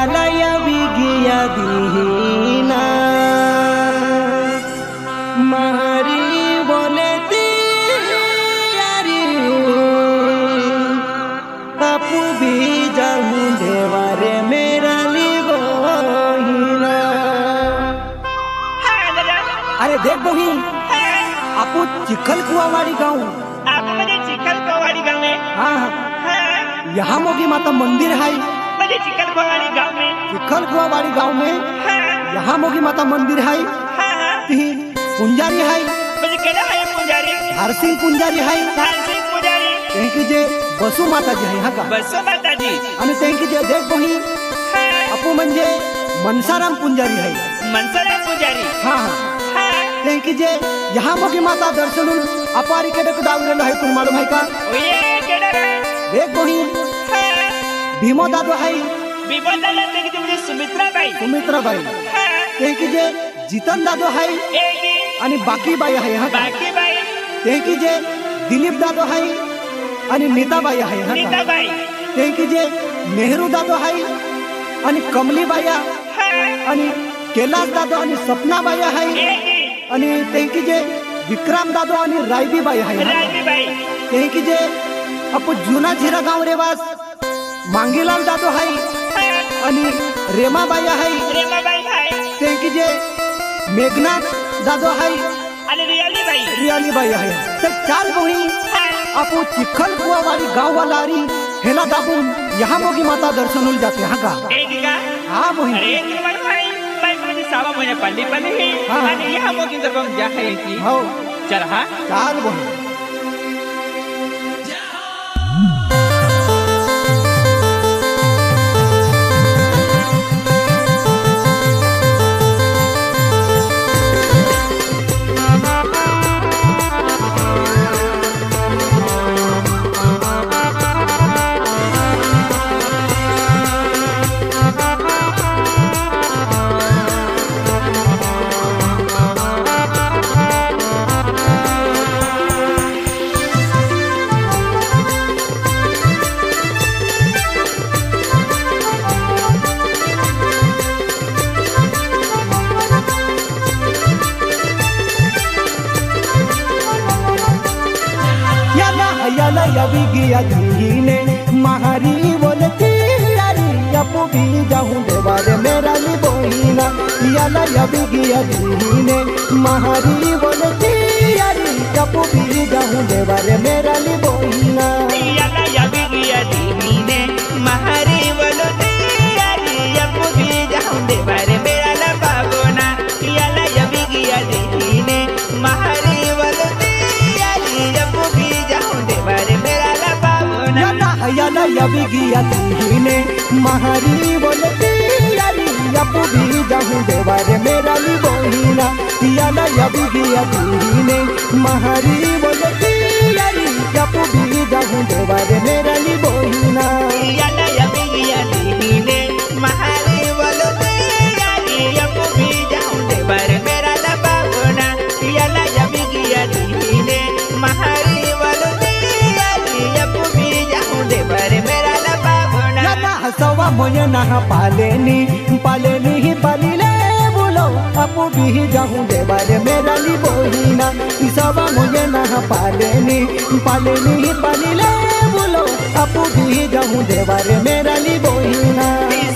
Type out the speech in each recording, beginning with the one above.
यालय बिगिया दीना मारी बोले यारी अपू भी जाऊं देवारे मेरा लिबोहिना। अरे देख बही आपू चिखल कुआवाड़ी गाँव आप मुझे चिखल कुआवाड़ी गाँव में। हाँ यहाँ मोगी माता मंदिर है मुझे चिखल कुआवाड़ी गाँव में। चिखल कुआवाड़ी गाँव में यहाँ मोगी माता मंदिर है पुंजारी है मुझे केड़ा है पुंजारी हर सिंह पुंजारी है हर सिंह पुंजारी तेंकी जे बसु माता जी है यहाँ का बसु माता जी आणि तेंकी जे देख बही अपू म्हणजे मनसाराम पुंजारी है मनसाराम पुंजारी। हाँ तेंकी जे यहाँ मोगी माता दर्शन अपारी के डक दावलेलो है तुम मालूम है का ओये केड़ा देख बही भीमो दादो है भीमो दादा तेंकी जे सुमित्रा बाई तेंकी जे जीतन दादो है आणि बाकी बाई है यहाँ बाकी बाई तेंकी जे दिलीप दादो है आणि नीता बाई है यहाँ नीता बाई तेंकी जे नेहरू दादो है आणि कमली बाया आणि कैलाश दादो आणि सपना बाया है आणि तेंकी जे विक्रम दादो आणि रायबी बाई है रायबी बाई तेंकी जे अपू जुना झिरा गाँव रेवास मांगीलाल दादो है आणि रेमा बाया है तेंकी जे मेघनाथ दादो है आणि रियाली बाई है तर चार बही आपू चिखल कुआवाड़ी गाँव वाला आरी हेला दाबून यहाँ मोगी माता दर्शन होल जाते हाँ का हाँ बही अरे भाई मुझे सावा महीने पल्ली ही आणि यहाँ मोगी जब हम जा है की हो चल हाँ चार बही यालय बिगिया दीने महारी बोलती यारी अपू भी जाऊं देवारे मेरा लिबोहिना। यालय बिगिया दीने महारी बोलती यारी अपू भी जाऊं देवारे मेरा लिबोहिना। यालय बिगिया दीने महारी बोलती यारी अपू भी जाऊं देवारे मेरा लिबोहिना। यालय बिगिया दीने महारी बोलती यारी अपू भी जाऊं देवारे मेरा लिबोहिना। यालय बिगिया दीने महारी बोलती यारी अपू भी जाऊं देवारे मेरा लिबोहिना। यालय बिगिया दीने महारी बोलती यारी अपू भी जाऊं देवारे मेरा लिबोहिना। यालय बिगिया दीने महारी बोलती यारी अपू भी जाऊं देवारे मेरा लिबोहिना। यालय बिगिया दीने महारी बोलती यारी अपू भी जाऊं देवारे मेरा लिबोहिना। हसवा मोये ना पालेनी ही पालिले बोलो अपू भी जाऊं देवारे मेरा लिबोहिना। सवा मोये ना पालेनी ही पालिले बोलो अपू भी जाऊं देवारे मेरा लिबोहिना।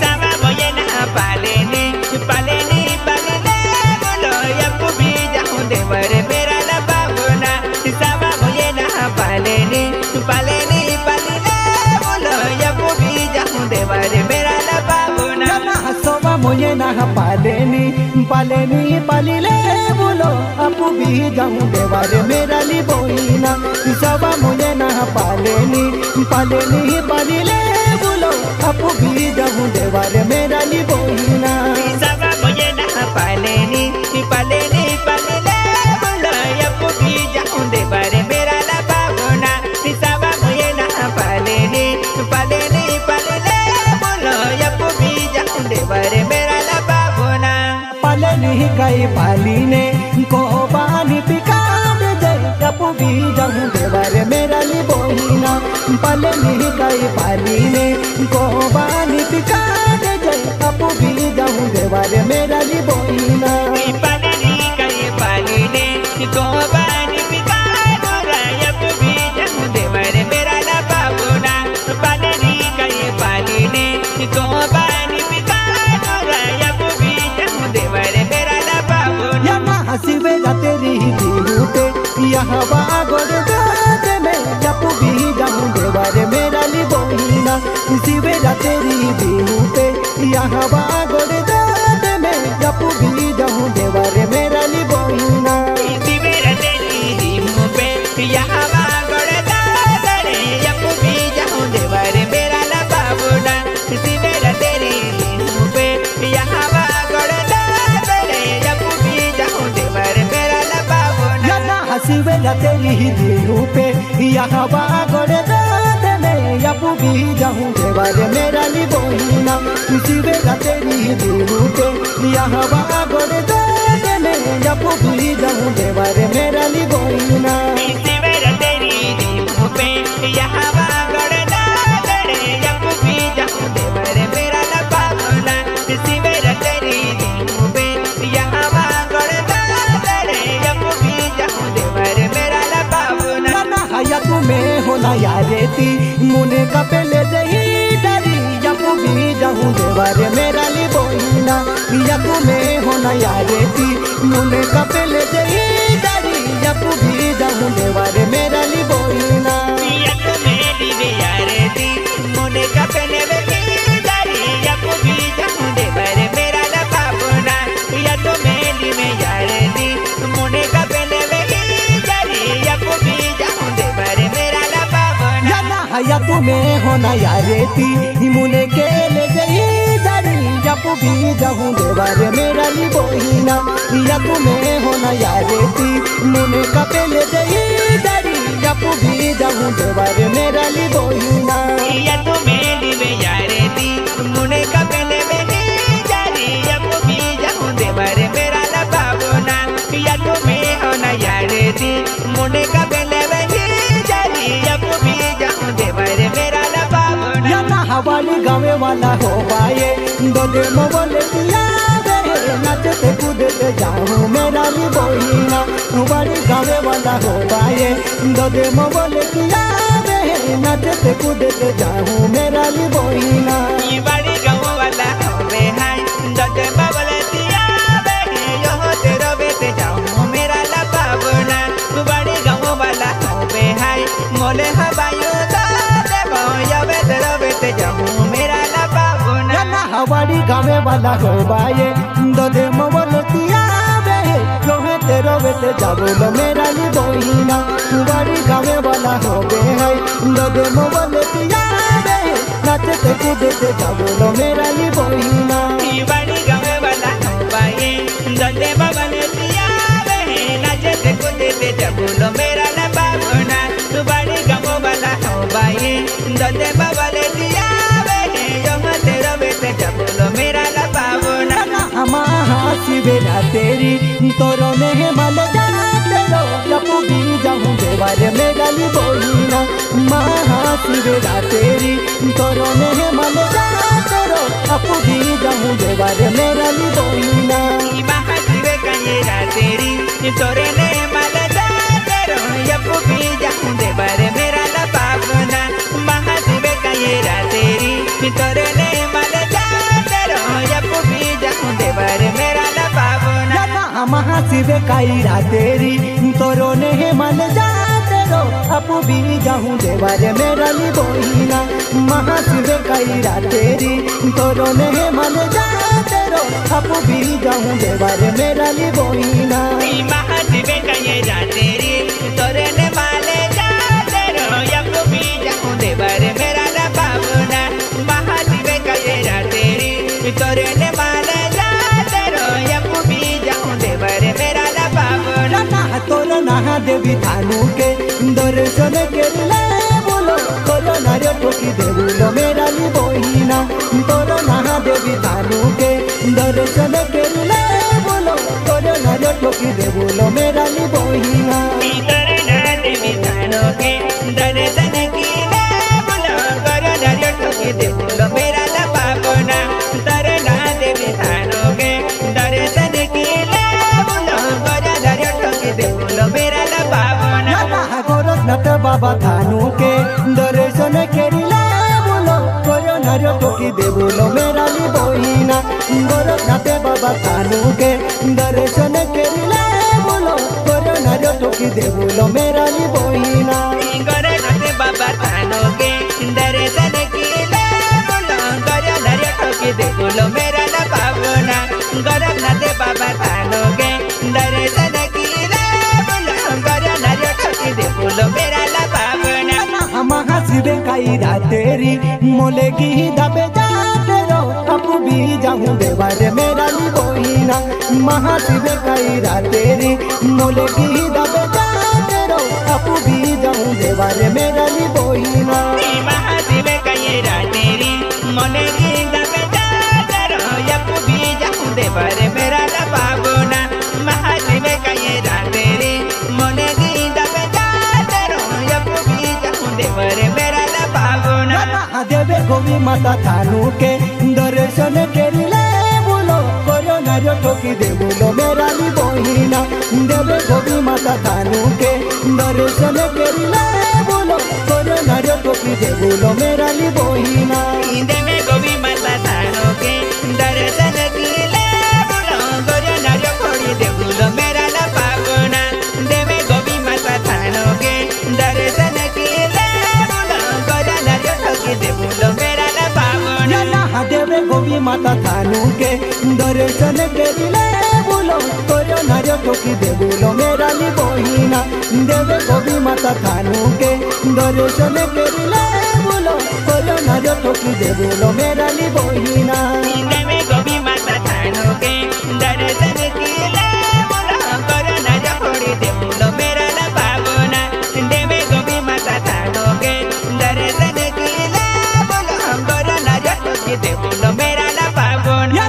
सवा मोये ना पालेनी पालिले बोलो अपू भी जाऊं देवारे मेरा लिबोहिना। सवा मोये ना पालेनी पालिले बोलो अपू भी जाऊं देवारे मेरा लिबोहिना। हसवा मोये ना पालेनी ही पालिले बोलो अपू भी जाऊं देवारे मेरा लिबोहिना। सवा मोये ना पालेनी ही पालिले बोलो अपू भी जाऊं देवारे मेरा लिबोहिना। सवा मोये ना पालेनी पालिले बोलो अपू भी जाऊं देवारे मेरा लिबोहिना। सवा मोये ना पालेनी बोलो अपू भी जाऊं देवारे मेरा लिबोहिना। पालेनी गई पालीने को पानी पिका दे जय अपू भी जाऊं देवारे मेरा लिबोहिना। पालेनी गई पालीने को पानी पिका दे जय देवारे मेरा ली बोहिना पालनी कहे पालने तो बानी पिता रायप भी जाऊं देवर मेरा ला बाबूना पालनी कहे पालने तो बानी पिता रायप भी जाऊं देवर मेरा ला बाबूना यहाँ हसीबे तेरी दिलू पे यहाँ बागोड़ दाद में जब भी जाऊं देवारे मेरा ली बोहिना हसीबे तेरी दिलू पे यहाँ बागोड़ दाद में जब भी जाऊं देवारे मेरा ली बोहिना शिवेरा तेरी दिलू पे यहाँ बागोड़ दाद रे जब भी जाऊं देवर मेरा ला बाबूना शिवेरा तेरी दिलू पे यहाँ बागोड़ दाद रे जब भी जाऊं देवर मेरा ला बाबूना हसीबे तेरी दिलू पे यहाँ बागोड़ दाद में जब भी जाऊं देवारे मेरा ली बोहिना हसीबे तेरी दिलू पे यहाँ बागोड़ दाद में जब भी जाऊं देवारे मेरा ली बोहिना शिवेरा तेरी दिलू पे यहाँ बागोड़ दाद रे जब भी जाऊं देवर मेरा ला बाबूना शिवेरा तेरी दिलू पे यहाँ बागोड़ दाद रे जब भी जाऊं देवर मेरा ला बाबूना हया तुम्हें होना यारे ती मुने का पहले जही डरी जब भी जाऊं देवारे मेरा ली बोहिना या तुम्हें होना यारे ती मुने का पहले जही डरी जब भी जाऊं देवारे मेरा ली बोहिना या तुम्हें दिवे यारे दी मुने का पहले लगी दारी जब भी जाऊं देवर मेरा ला बाबूना या तुम्हें दिवे यारे दी मुने का पहले लगी दारी जब भी जाऊं देवर मेरा ला बाबूना हया तुम्हें होना यारे ती मुने के ले जही डरी जब भी जाऊं देवारे मेरा ली बोहिना या तुम्हें होना यारे ती मुने का पहले जही डरी जब भी जाऊं देवारे मेरा ली बोहिना या तुम्हें दिवे यारे दी मुने का पहले लगी दारी जब भी जाऊं देवर मेरा ला बाबूना या तुम्हें होना यारे दी मुने का पहले लगी दारी जब भी जाऊं देवर मेरा ला बाबूना या हवाली गावे वाला हो पाए दो दे मोले दिया नाचते कूदते जाऊं मेरा ली बोहिना हवाली गावे वाला हो पाए दो दे मोले दिया नाचते कूदते जाऊं मेरा ली बोहिना बाड़ी गाँव वाला होवे हाय दते बाबले दिया बे यो तेरो बेटे जाऊं मेरा ला बाबूना बाड़ी गाँव वाला होवे हाय मोले हवायो दादे यो तेरो बेटे जाऊं मेरा ला बाबूना हवाली गावे वाला हो पाए दो दे मोले दिया जो है तेरो बेटे जाबो मेरा ली बोहिना हवाली गावे वाला हो है दो दे मोले दिया नाचते कूदते जाबो मेरा ली बोहिना बाड़ी गाँव वाला होवे दते बाबले दिया बे नाचते कूदते जाऊं मेरा ला बाबूना बाड़ी गाँव वाला होवे दते बाबले दिया बे यो तेरो बेटे जाऊं मेरा ला बाबूना महाशिवेरा तेरी तोरो ने मल जाते रो जब भी जाऊं देवारे मेरा ली बोहिना महाशिवेरा तेरी तोरो ने मल जाते रो अब भी जाऊं देवारे मेरा ली बोहिना महाशिवे कहेरा तेरी तोरे ने मल जाते रो जब भी जाऊं देवारे मेरा ला बाबूना महाशिवे कहेरा तेरी तोरे ने मल जाते रो जब भी जाऊं देवारे मेरा ला बाबूना महाशिवे काईरा तेरी तोरो ने मन जाते रो अब भी जाऊं देवारे मेरा ली बोहिना महाशिवे काईरा तेरी तोरो ने मन जाते रो अब भी जाऊं देवारे मेरा ली बोहिना महाशिवे कहेरा तेरी तोरे ने मल जाते रो जब भी जाऊं देवारे मेरा ला बाबूना महाशिवे कहेरा तेरी तोरे ने मल जाते रो जब भी जाऊं देवारे मेरा ला बाबूना तोरो नहा देवी थानू के दर्शन के ले बोलो तोरो नारे ठोकी दे बोलो मेरा ली बोहिना तोरो नहा देवी थानू के दर्शन के ले बोलो तोरो नारे ठोकी दे बोलो मेरा ली बोहिना तोरे ना देवी थानू के दर्शन की ले बोलो तोरो नारे ठोकी दे बोलो मेरा ला बाबूना तोरे ना देवी थानू के बाबा थानू के दर्शन करिले बोलो कोरोनार ठोकी दे बोलो मेरा ली बहिना गोरखनाथ बाबा थानू के दर्शन करिले बोलो कोरोनार ठोकी दे बोलो मेरा ली बहिना गोरखनाथ बाबा थानू के दर्शन करिले बोलो कोरोनार ठोकी दे बोलो मेरा ला पावना गोरखनाथ बाबा थानू के दर्शन करिले बोलो कोरोनार ठोकी दे बोलो मेरा ला पावना महाशिव काई रातेरी मोले की दबे जाते रो अपू भी जाऊं देवारे मेरा ली बहिना महाशिव काई रातेरी मोले की दबे जाते रो अपू भी जाऊं देवारे मेरा ली बहिना महाशिव काई रातेरी मोले की दबे जाते रो अपू भी जाऊं देवारे मेरा ला पावना महाशिव काई रातेरी मोले की दबे जाते रो अपू भी जाऊं देवारे मेरा ला पावना देवे गोवी माता थानू के दर्शन करिले बोलो कोरोनार ठोकी दे बोलो मेरा ली बहिना देवे गोवी माता थानू के दर्शन करिले बोलो कोरोनार ठोकी दे बोलो मेरा ली बहिना देवे गोवी माता थानू के दर्शन करिले बोलो कोरोनार ठोकी दे बोलो मेरा ला पावना देवे गोवी माता थानू के दर्शन करिले बोलो कोरोनार ठोकी दे बोलो मेरा ला पावना देवे गोवी माता थानू के दर्शन करिले बोलो कोरोनार ठोकी दे बोलो मेरा ली बहिना देवे गोवी माता थानू के दर्शन करिले बोलो कोरोनार ठोकी दे बोलो मेरा ली बहिना देवे गोवी माता थानू के दर्शन करिले बोलो कोरोनार ठोकी दे बोलो मेरा ला पावना देवे गोवी माता थानू के दर्शन करिले बोलो कोरोनार ठोकी दे बोलो मेरा ला पावना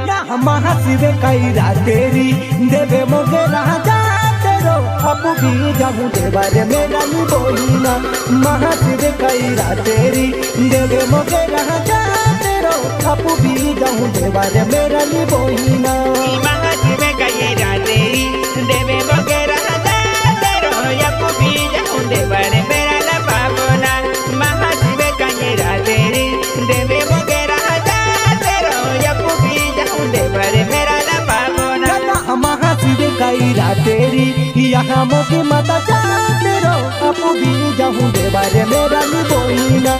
महाशिव काई रातेरी देवे मोगे राजा तेरो अपू भी जाऊं देवारे मेरा ली बहिना महाशिव काई रातेरी देवे मोगे राजा तेरो अपू भी जाऊं देवारे मेरा ली बहिना महाशिव काई रातेरी देवे मोगे राजा तेरो अपू भी जाऊं देवारे मेरा ला पावना महाशिव काई रातेरी देवे मोगे राजा तेरो अपू भी जाऊं देवारे मेरा ला पावना महाशिव काई रातेरी यहाँ मोगे माता तेरो अपू भी जाऊं देवारे मेरा ली बहिना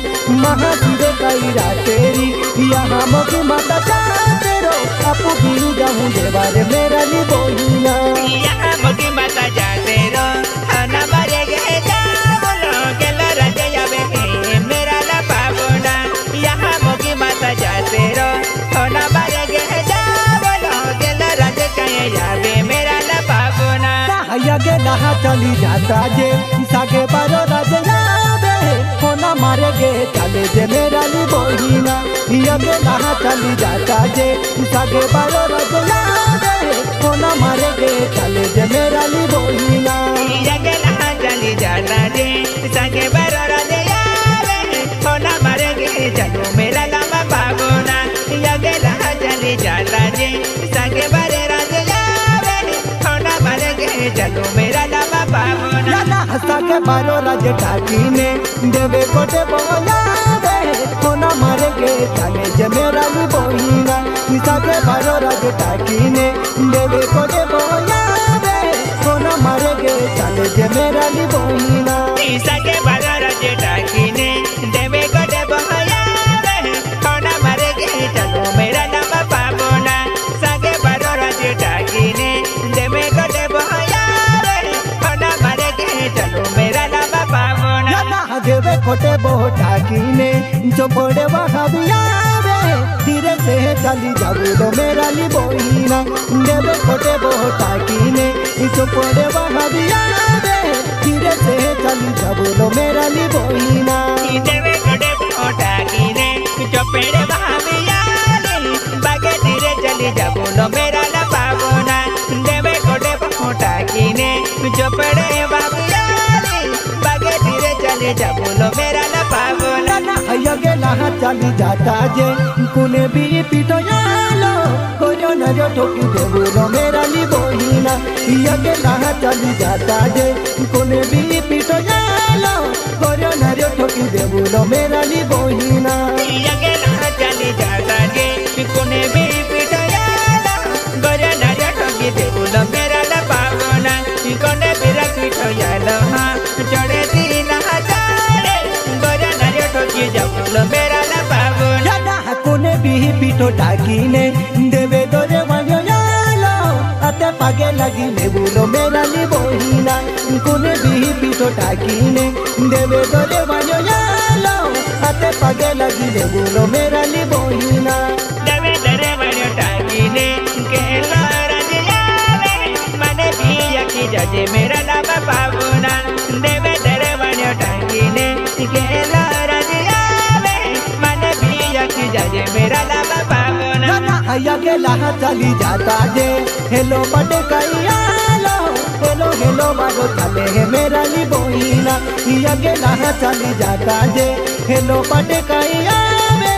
महाशिव काई रातेरी यहाँ मोगे माता तेरो अपू भी जाऊं देवारे मेरा ली बहिना यहाँ मोगी माता जाते रो खाना बारे गए जा बोलो केला राजा यावे के मेरा ला पावना यहाँ मोगी माता जाते रो खाना बारे गए जा बोलो केला राजा कहे यावे मेरा ला पावना यगे नहा चली जाता जे सागे बारो राजे यावे कोना मारे गे चले जे मेरा ली बहिना यगे नहा चली जाता जे सागे बारो राजे यावे कोना मारे गे चले जे मेरा ली बहिना यगे लहा चली जाता जे सगे बरो राजे यावे कोना मारे गे चलो मेरा ला पावना यगे लहा चली जाता जे सगे बरे राजे यावे कोना मारे गे चलो मेरा ला पावना सागे बारो राजे टाकी ने देवे कोटे बोलावे कोना मारे गे चले जे मेरा ली बहिना सागे बारो राजे टाकी ने देवे कोटे बोलावे कोना मारे गे चले जे मेरा ली बहिना सगे बरो राजे टाकी ने देवे कोटे बोलावे कोना मारे गे चलो मेरा ला पावना सगे बरो राजे टाकी ने देवे कोटे बोलावे कोना मारे गे चलो मेरा ला पावना देवे कोटे बोटाकी ने जो बड़े वहाबियावे धीरे से चली जाबू लो मेरा ली बहिना देवे कोटे बोटाकी ने जो बड़े वहाबियावे धीरे से चली जाबू लो मेरा ली बहिना देवे कोटे बोटाकी ने जो पेड़े वहाबियावे बागे धीरे चली जाबू लो मेरा ला पावना देवे कोटे बोटाकी ने जो पेड़े वहाबियावे बागे धीरे चले जाबू लो मेरा ला पावना यगे नहा चली जाता जे कुने भी पीटो यालो कोरोनार ठोकी दे बोलो मेरा ली बहिना यगे नहा चली जाता जे कुने भी पीटो यालो गोरियो नारियो ठोकी देबुलो मेरा ली बहिना अकेला चली जाता जे कोने भी पिटयाला गोरिया नारिया ठोकी देबुलो मेरा ला पावना कोने भी पिटयाला हाँ चढ़े दिन हजारे गोरिया नारिया ठोकी देबुलो मेरा ला पावना यादा कोने भी पिटो डाकीने देवे दोरे वायो यालो अते पागे लगी नेबुलो मेरा ली बहिना कोने भी पिटो डाकीने देवे दोरे वायो यालो अते पागे लगी नेबुलो मेरा ली बहिना देवे दोरे वायो डाकीने के राजियावे मने भी यकी जजे मेरा ला पावना देवे दोरे वायो डाकीने के राजियावे मने भी यकी जजे मेरा ला पावना आया के लाहा चली जाता जे हेलो बड़े कहियालो हेलो हेलो बारो चले है मेरा ली बहिना आया के लाहा चली जाता जे हेलो बड़े कहियावे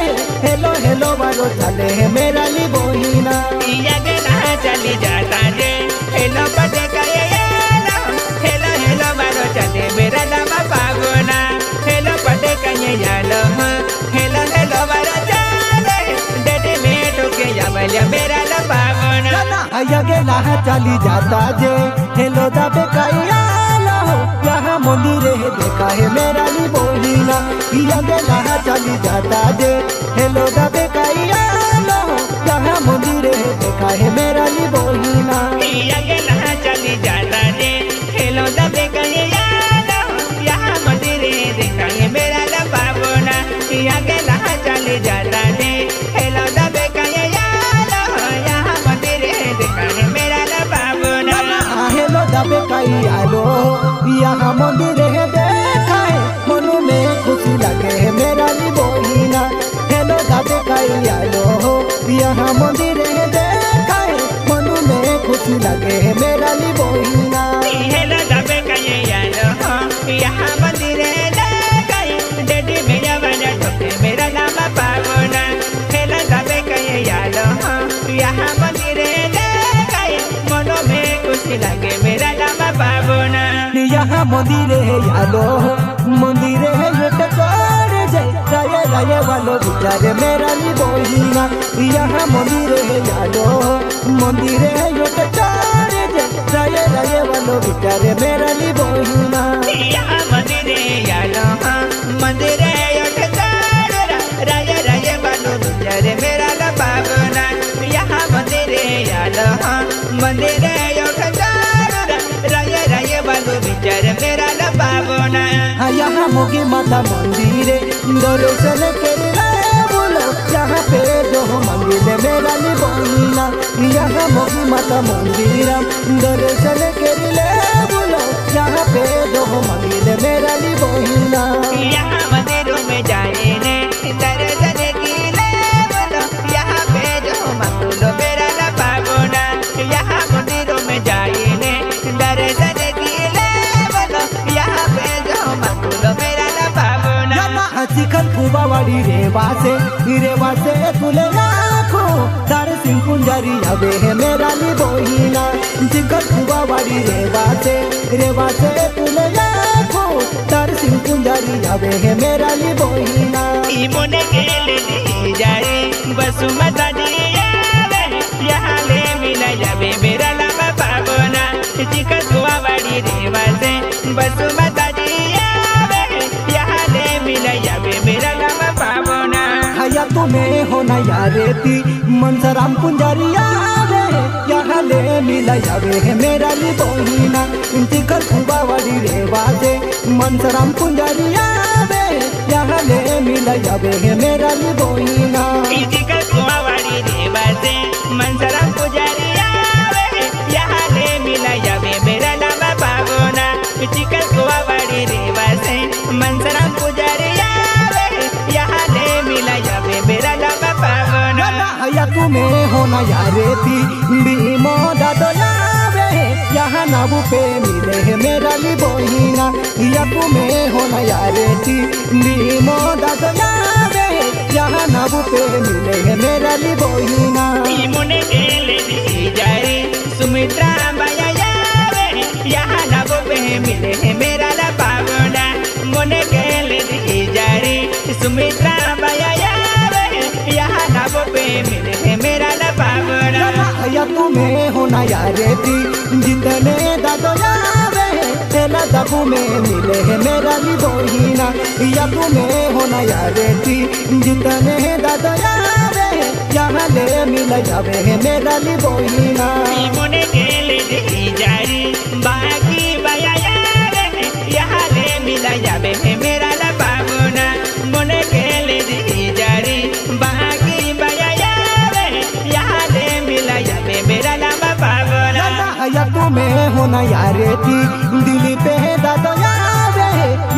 हेलो हेलो बारो चले है मेरा ली बहिना या के लाहा चली जाता जे हेलो बड़े कहियालो हेलो हेलो बारो चले मेरा ला पावना हेलो बड़े कहियालो हेलो हेलो बारो चले डेडे में टोके या मेरा ला पावना आया के लाहा चली जाता जे हेलो दबे कहियालो यहाँ मंदिर है देखा है मेरा ली बहिना आया के लाहा चली जाता जे हेलो दबे कहियालो यहाँ मंदिर है देखा है मेरा ली बहिना या के लाहा चली जाता जे हेलो दबे कहियालो यहाँ मंदिर देखा है मेरा ला पावना या के लाहा चली जाता जे हेलो दबे कहियालो यहाँ मंदिर देखा है मेरा ला पावना हेलो दबे कहियालो यहाँ मंदिर है देखा है मनु में खुशी लगे है मेरा ली बहिना हेलो दबे कहियालो यहाँ मंदिर है देखा है मनु में खुशी लगे है मेरा ली बहिना हेलो दबे कहियालो यहाँ मंदिर देखा है डेडी मेरा वाला ठोके मेरा नाम पावना हेलो दबे कहियालो यहाँ मंदिर देखा है मनो में खुशी लगे मेरा नाम पावना यहाँ मंदिर है यालो मंदिर है ये टकोर जय राये राये वालो बिचारे मेरा ली बहिना यहाँ मंदिर है यालो मंदिर है ये टकोर जय राये राये वालो बिचारे मेरा ली बहिना यहाँ मंदिर यालो मंदिर राय राय बालो बिचारे मेरा ला पावना यहाँ मंदिर यालो मंदिर राय राय बालो बिचारे मेरा ला पावना यहाँ मोगी माता मंदिर दर्शन करे बोलो यहाँ पे जो मंदिर मेरा ली बहिना यहाँ मोगी माता मंदिर दर्शन करे बोलो यहाँ पे जो मंदिर मेरा ली बहिना यहाँ मंदिरों में जाए ने दर्शन की ले बोलो यहाँ पे जो मंगलो मेरा ला पावना यहाँ मंदिरों में जाए ने दर्शन की ले बोलो यहाँ पे जो मंगलो मेरा ला पावना चिकन कुबावाड़ी रेवा से तुले राखो तारे सिंह पुंजारी अबे है मेरा ली बहिना चिकन कुबावाड़ी रेवा से तुले राखो तारे सिंह पुंजारी अबे है मेरा ली बहिना मोने के ले जाए बसुमता दियावे यहाँ ले मिला जावे मेरा लामा पावना चिकन कुबावाड़ी रेवा से बसुमता दियावे यहाँ ले मिला जावे मेरा लामा पावना या तुम्हें होना यारेती मनसराम पुंजारी आवे यहाँ ले मिला जावे है मेरा ली बहिना चिकन कुबावाड़ी रेवा से मनसराम पुंजारी आवे यहाँ ले मिला जावे है मेरा ली बहिना चिकन कुबावाड़ी रेवा से मनसराम पुंजारी आवे यहाँ ले मिला जावे मेरा लामा पावना चिकन कुबावाड़ी रेवा से मनसराम पुंजारी आवे यहाँ ले मिला जावे मेरा लामा पावना या तुम्हें होना यारेती बीमो दादो यावे यहाँ नाबू पे मिले है मेरा ली बहिना या तुम्हें होना यारेती बीमो दादो यावे यहाँ नाबू पे मिले है मेरा ली बहिना मोने के ले जाए सुमित्रा बाया यावे यहाँ नाबू पे मिले है मेरा ला पावना मोने तुम्हें होना यारे थी जितने दादोयावे तेला दबू में मिले है मेरा ली बोहिना या तुम्हें होना यारे थी जितने दादोयावे यहाँ ले मिल जावे है मेरा ली बोहिना मोने गेले देखी जारी बाकी बाया यहाँ ले मिला जावे है मेरा ला बाबूना मोने गेले देखी जारी बाकी बाया यहाँ ले मिला जावे मेरा ला बाबूना या तुम्हें होना यारे थी दिल पे दादोयावे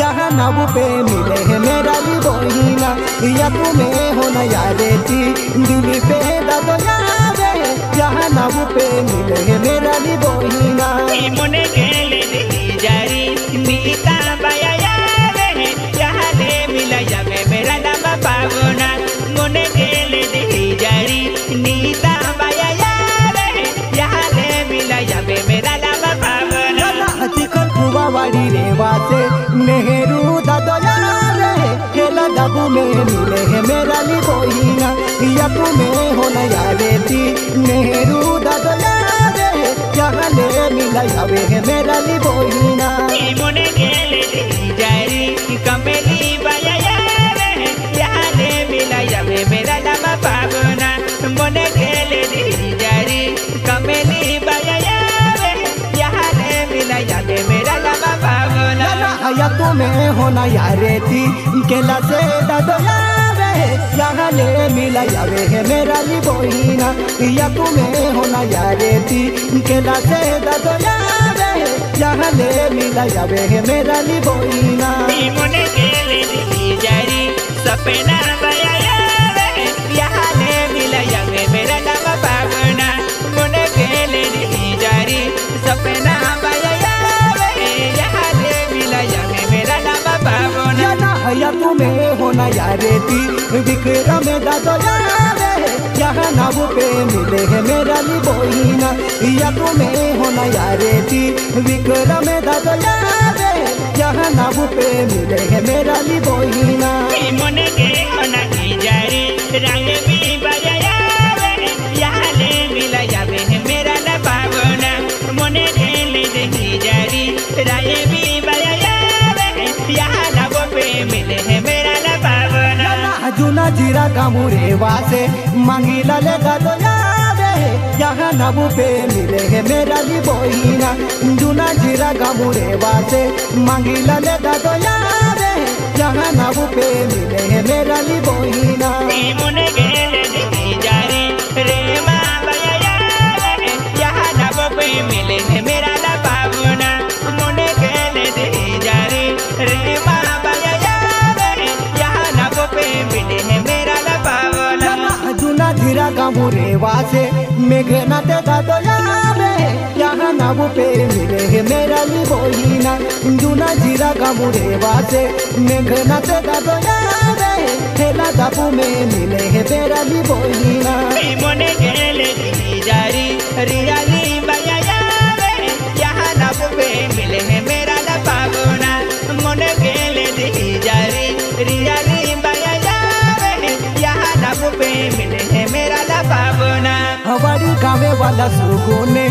यहाँ नाबू पे मिले है मेरा ली बोहिना या तुम्हें होना यारे थी दिल पे दादोयावे यहाँ नाबू पे मिले है मेरा ली बोहिना मोने गेले देखी जारी नीता बाया यहाँ ले मिला जावे मेरा ला बाबूना मोने गेले देखी जारी नीता बाया यहाँ ले मिला जावे मेरा ला बाबूना चिकन कुआ वाड़ी रेवा से नेहरू दादोयावे केला दाबू में मिले है मेरा ली बोहिना या तुम्हें होना यारे थी नेहरू दादोयावे यहाँ ले मिला जावे है मेरा ली बोहिना मोने गेले देखी जारी कमेली बाया यहाँ ले मिला जावे मेरा ला बाबूना मोने गेले देखी जारी कमेली बाया यहाँ ले मिला जावे मेरा ला बाबूना या तुम्हें होना यारे थी केला से दादोयावे यहाँ ले मिला जावे है मेरा ली बोहिना या तुम्हें होना यारे थी केला से दादोयावे यहाँ ले मिला जावे है मेरा ली बोहिना मोने गेले देखी जारी सपना बाया यहाँ ले मिला जावे मेरा ला बाबूना मोने गेले देखी जारी सपना बाया यहाँ ले मिला जावे मेरा ला बाबूना या तुम्हें होना यारे थी विक्रम दादोयावे यहाँ नाबू पे मिले है मेरा ली बोहिना या तुम्हें होना यारे थी विक्रम दादोयावे यहाँ नाबू पे मिले है मेरा ली बोहिना मोने के होना की जारी रंग भी बाया यहाँ ले मिला जावे है मेरा ला बाबूना मोने गेले देखी जारी राय भी बाया यहाँ नाबू पे मिले है मेरा ला बाबूना जुना जीरा गामुरे वासे मांगीला ले दादोयावे यहाँ नाबू पे मिले है मेरा ली बोहिना जुना जीरा गामुरे वासे मांगीला ले दादोयावे यहाँ नाबू पे मिले है मेरा ली बोहिना मोने गेले देखी जारी रे माँ बाया यहाँ नाबू पे मिले है मेरा ला बाबूना मोने गेले देखी जारी रे माँ बाया यहाँ नाबू पे मिले है मेरा ला बाबूना जुना जीरा गामुरे वासे मेघना ते दादोयावे यहाँ नाबू पे मिले है मेरा ली बोहिना जुना जीरा गामुरे वासे मेघना ते दादोयावे ठेला दाबू में मिले है मेरा ली बोहिना मोने गेले देखी जारी रियाली बाया यहाँ नाबू पे मिले है मेरा ला बाबूना मोने गेले देखी जारी रियाली बाया यहाँ नाबू पे मिले है मेरा ला बाबूना हमारी गावे वाला सुगुने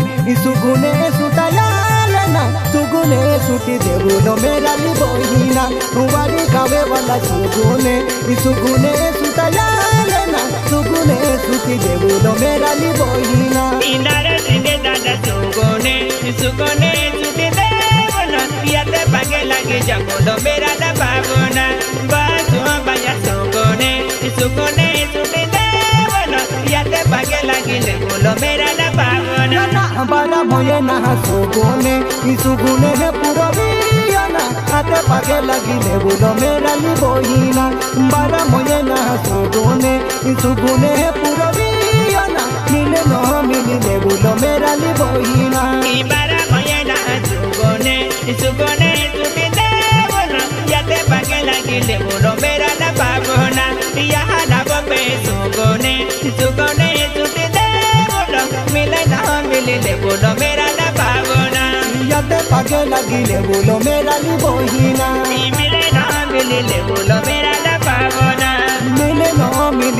सुताया लेना सुगुने सुटी देवुलो मेरा ली बोहिना हमारी गावे वाला सुगुने सुताया लेना सुगुने सुटी देवुलो मेरा ली बोहिना इनारे सिंगे दादा सुगुने सुटी देवुलो याते पागे लगे जमुलो मेरा ला बाबूना बासुआ बाया सुगुने सुटी देवुलो याते पागे लगे जमुलो मेरा ला बाबूना बड़ा मोये ना सुगुने है पुरवियाना हाथे पागे लगी देवुलो मेरा ली बोहिना बड़ा मोये ना सुगुने है पुरवियाना मिले न मिली देवुलो मेरा ली बोहिना बड़ा मोये ना सुगुने सुटी देवुलो याते पागे लगे जमुलो मेरा ला बाबूना यहाँ नाबू पे सुगुने सुटी देवुलो मिले ना मिले देवुलो मेरा ला बाबूना याते पागे लगी देवुलो मेरा ली बोहिना मिले ना मिले देवुलो मेरा ला बाबूना मिले न मिली